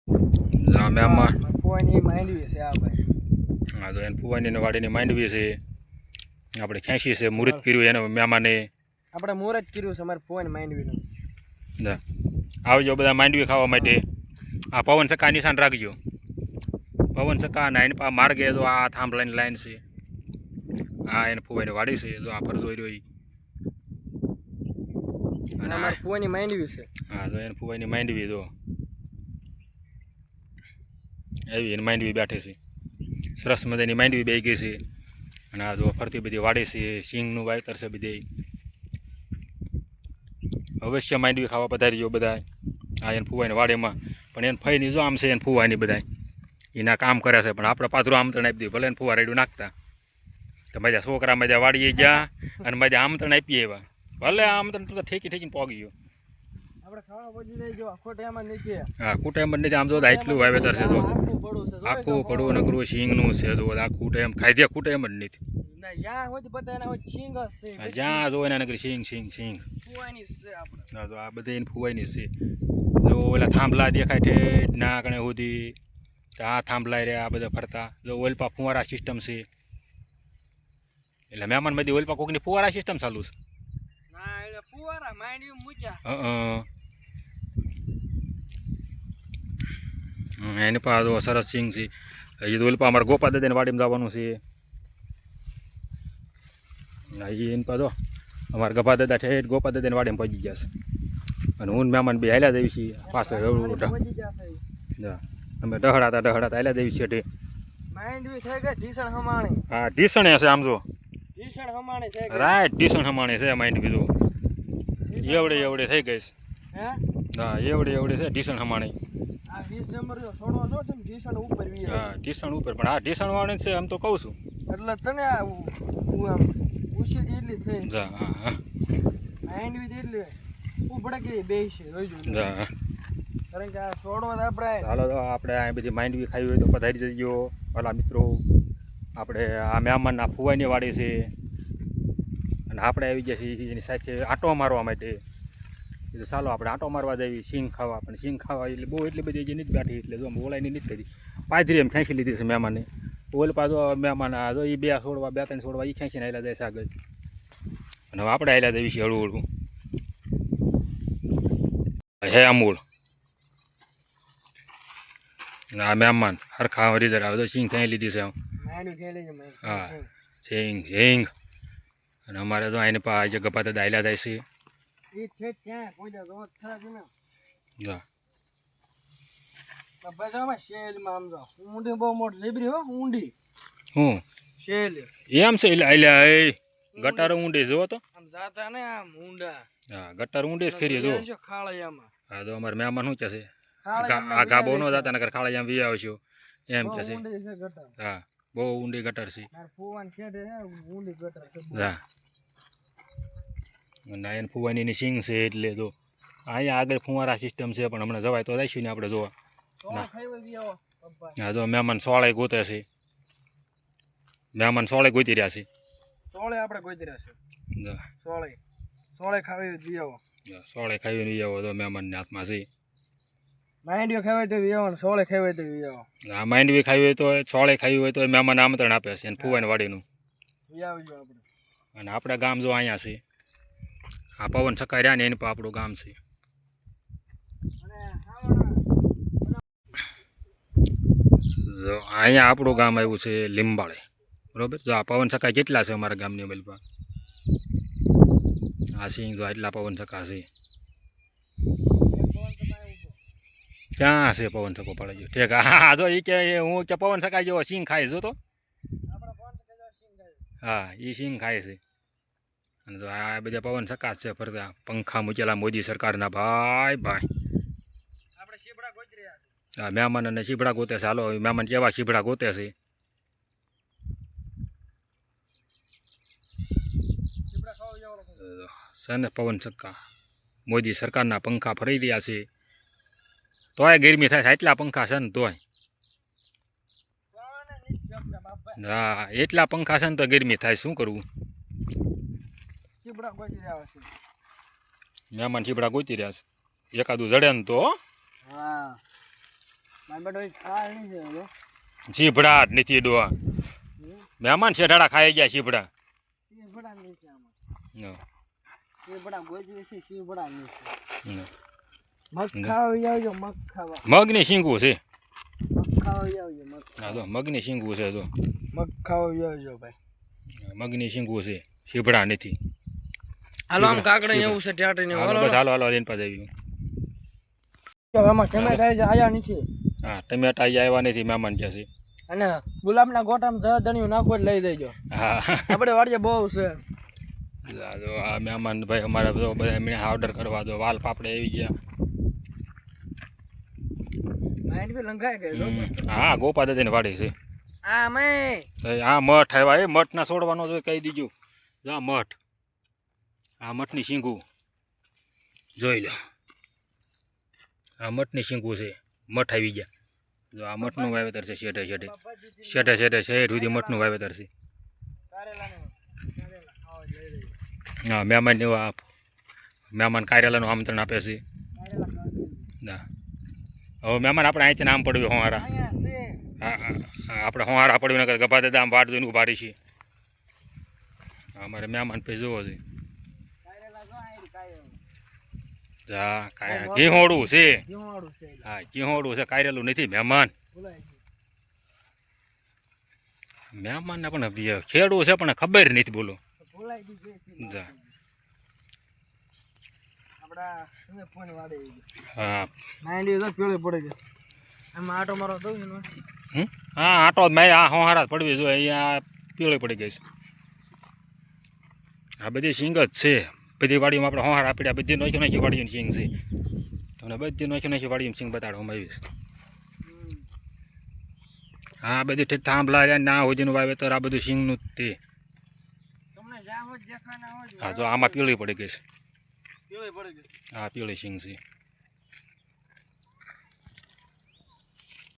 મહેમાન ફુવાની માંડવી છે આ ભાઈ. હા તો એને ફુવાની વાડીની માંડવી છે આપણે ખેંચી છે મુહૂર્ત કર્યું એને મહેમાને આપણે મુહૂર્ત કર્યું છે અમારે ફુવાની માંડવીનું. આવજો બધા માંડવી ખાવા માટે. આ પવન ચક્કા નિશાન રાખજો. પવન ચક્કા ના એને પા માર્ગે જો આ થાંભલાની લાઈન છે. આ એને ફુવાની વાડી છે જો આ પર જોઈ રહ્યો અને અમારે ફુવાની માંડવી છે. હા તો એને ફુવાની માંડવી જો એવી એને માંડવી બેઠી છે. સરસ મજાની માંડવી બે ગઈ છે. અને આ જો ફરતી બધી વાડી છે સિંગનું વાવેતર છે બધી. અવશ્ય માંડવી ખાવા પધારજો બધા. આ એને ફુવાની વાડીમાં પણ એને ફઈની જો આમ છે એને ફુવાની બધા એના કામ કરે છે પણ આપણે પાથરું આમંત્રણ આપી દઈએ ભલે એને ફુવા રેડું નાખતા તો મજા છોકરા મજા વાડીએ ગયા અને મજા આમંત્રણ આપીએ એવા ભલે આમંત્રણ તો ઠેકી ઠેકીને પોગી ગયો. આપણે ખાવા પહોંચી જાય જો આખો ટાઈમ નીચે. હા કુટાઈમ જ નથી આમ જો એટલું વાવેતર છે જો આખું પડવું નકરું સિંગનું છે જો આખું ટાઈમ ખાઈ દે કુટાઈમ જ નથી. જ્યાં હોય બધા એના હોય સિંગ જ છે. જ્યાં જો એના નગરી સિંગ સિંગ સિંગ ફુવાની છે આપણે. હા તો આ બધા એને ફુવાની છે જો ઓલા થાંભલા દેખાય ઠેઠ ના કણે સુધી આ થાંભલા રહ્યા આ બધા ફરતા જો ઓલપા ફુવારા સિસ્ટમ છે એટલે મહેમાન બધી ઓલપા કોકની ફુવારા સિસ્ટમ ચાલુ છે. ના એટલે ફુવારા માંડવી મૂક્યા. એની પાસે સરસ સિંગ છે. હજી તો ઓલપા અમારે ગોપા દાદાની વાડીમાં જવાનું છે. એની પાસે અમારે ગભા દાદા ઠેઠ ગોપા દાદાની વાડીમાં પહોંચી ગયા છે અને હું મહેમાન બે હાલ્યા જઈએ છીએ પાછળ અમે ડહડાતા હાલ્યા જઈએ છીએ ઠેઠ. માંડવી થઈ ગઈ ઢીસણ હમાણી. હા ઢીસણે હશે આમ જો ઢીસણ હમાણી થઈ ગઈ. રાઈટ ઢીસણ હમાણી છે માંડવી જો એવડે થઈ ગઈ છે. હે હા એવડે છે ઢીસણ હમાણી. આ 20 નંબર જો છોડવો છો તમે ઢીસણ ઉપર વી. હા ઢીસણ ઉપર પણ આ ઢીસણ વાળી છે આમ તો કહું છું એટલે તને આમ ઉછી એટલી થઈ. જા હા માંડવી એટલી ઉપડે કે બેસી જોઈજો. જા કારણ કે આ છોડવો આપણે ચાલો તો આપણે આ બધી માંડવી ખાવી હોય તો પધારી જજો ભલા મિત્રો. આપણે આ મહેમાનના ફુવાની વાડી છે અને આપણે આવી ગયા છીએ એની સાથે આંટો મારવા માટે. તો ચાલો આપણે આંટો મારવા જઈએ સિંગ ખાવા પણ સિંગ ખાવા એટલે બહુ એટલી બધી જે નથી બેઠી એટલે જો બોલાયની નથી કરી પાથરી એમ ખેંચી લીધી છે મહેમાને. ઓલ પાછો મહેમાન આ જો એ બે છોડવા બે ત્રણ છોડવા એ ખેંચીને આવેલા જાય છે આગળ અને હવે આપણે આવેલા જઈએ છીએ હળવું હળવું. હે અમૂલ આ મહેમાન હરખા રીઝર આવે તો સિંગ ખાઈ લીધી છે. હા સિંગ સિંગ અને અમારે જો આને પા જે ગપા દાદા આવેલા જાય છે. ઊંડી બહુ મોટી લીબરી હો ઊંડી. હું શેલ એમ છે એટલે આલ્યા એ ગટાર ઊંડી જો તો આમ જાતા ને આમ ઊંડા. હા ગટાર ઊંડી જ ખરી જો. ખાળિયામાં હા તો અમારે મહેમાન શું કહે છે આ ગાબો ન જતા નકર ખાળિયામાં વી આવશો એમ કહે છે. હા બહુ ઊંડી ગટર છે. હા અને એને ફુવાનીની સિંગ છે એટલે જો અહીંયા આગળ ફુવારા સિસ્ટમ છે પણ હમણાં જવાય તો જઈશું ને આપણે જોવા. હા જો મહેમાન સોળે ગોતે છે. મહેમાન સોળે ગોતી રહ્યા છે. સોળે આપણે ગોતી રહ્યા છે. સોળે ખાવી વી આવો. સોળે ખાવીને વી આવો તો મહેમાનના હાથમાં છે. માંડવી ખાવી તો વી આવો ને સોળે ખાવી તો વી આવો. હા માંડવી ખાવી હોય તો સોળે ખાવી હોય તો મહેમાન આમંત્રણ આપે છે અને ફુવાની વાડીનું. વી આવજો આપણે. અને આપણે ગામ જો અહીંયા છે આ પવન સકાઈ રહ્યા ને એની પર આપણું ગામ છે. જો અહીંયા આપણું ગામ આવ્યું છે લીંબાળે બરાબર. જો આ પવન સકાઈ કેટલા છે અમારા ગામની બલપા આ સિંગ જો એટલા પવન સકા છે. ક્યાં છે પવન સકો પડે છે ઠીક. હા જો એ કે હું કે પવન સકાઈ જેવો સિંગ ખાય જો તો. હા એ સિંગ ખાય છે. અને જો આ બધા પવન સકાશ છે ફરતા પંખા મૂકેલા મોદી સરકારના ભાઈ ભાઈ. આપણે શીબડા ગોતી રહ્યા છે. હા મહેમાન અને શીબડા ગોતે છે. હાલો મહેમાન કેવા શીબડા ગોતે છે. સને પવન સક્કા મોદી સરકારના પંખા ફરી રહ્યા છે તોય ગરમી થાય એટલા પંખા છે ને તોય. હા એટલા પંખા છે ને તો ગરમી થાય શું કરવું. મહેમાન શીબડા ગોતી રહ્યા છે એકાદું જડે ને તો. હા મારા બેટો ખાય નહીં છે હવે શીભડા જ નથી ડોહા મહેમાન શેઠાડા ખાઈ ગયા શીભડા શીવડા નહીં છે આમાં નો. શીવડા ગોજવે છે શીવડા નહીં છે નો. મગ ખાવા આવજો મગ ખાવા મગની શીંગું છે મગ ખાવા આવજો મગ હા જો મગની શીંગું છે જો મગ ખાવા આવજો ભાઈ મગની શીંગું છે શીભડા નથી હાલો આમ કાકડે એવું છે ટાટીને હાલો બસ હાલો હાલો લઈને પાછા આવ્યું આમાં ટમેટા આયા નથી હા ટમેટા આવ્યા નથી મહેમાન કે છે અને ગુલાબના ગોટામાં જળદણિયું નાખો એટલે લઈ દેજો હા આપણે વાડીએ બહુ છે જો આ મહેમાન ભાઈ અમારા જો બધા એમણે ઓર્ડર કરવા દો વાલ પાપડે આવી ગયા માઇન્ડ બી લંઘાઈ ગયો હા ગોપા દાદાની વાડી છે આ મે આ મઠ આવ્યા એ મઠ ના છોડવાનો જો કહી દીજો જો આ મઠ આ મઠની શીંગું જોઈ લો આ મઠની શીંગું છે મઠ આવી ગયા જો આ મઠનું વાવેતર છે શેઠે શેઠે શેઠે શેઠે શેઠ સુધી મઠનું વાવેતર છે હા મહેમાન કારેલાનું આમંત્રણ આપે છે ના હવે મહેમાન આપણે અહીંથી નામ પડ્યું હોવારા હા હા આપણે હોવારા પડ્યું નકર ગભા દાદા આમ વાટ જોઈને ઉભા રહી છીએ અમારે મહેમાન પછી જોવો છે હા ઘીહોડું છે હા ઘીહોડું છે કારેલું નથી મહેમાન મહેમાનને પણ ખેડું છે પણ ખબર નથી બોલો જા હા હા આટો મેં આ હોહારા પડવી જોઈએ અહીંયા પીળી પડી ગઈ છે આ બધી સિંગ જ છે બધી વાડીમાં આપણે હોહાર આપી બધી નોખી નોખી વાડીની સિંગ છે તમને બધી નોખી નોખી વાડીની સિંગ બતાડવામાં આવીશ હા બધી થાંભલા રહ્યા ના હોજીનું વાવેતર આ બધું સિંગનું જ તે હા જો આમાં પીળી પડી ગઈ છે હા પીળી સિંગ છે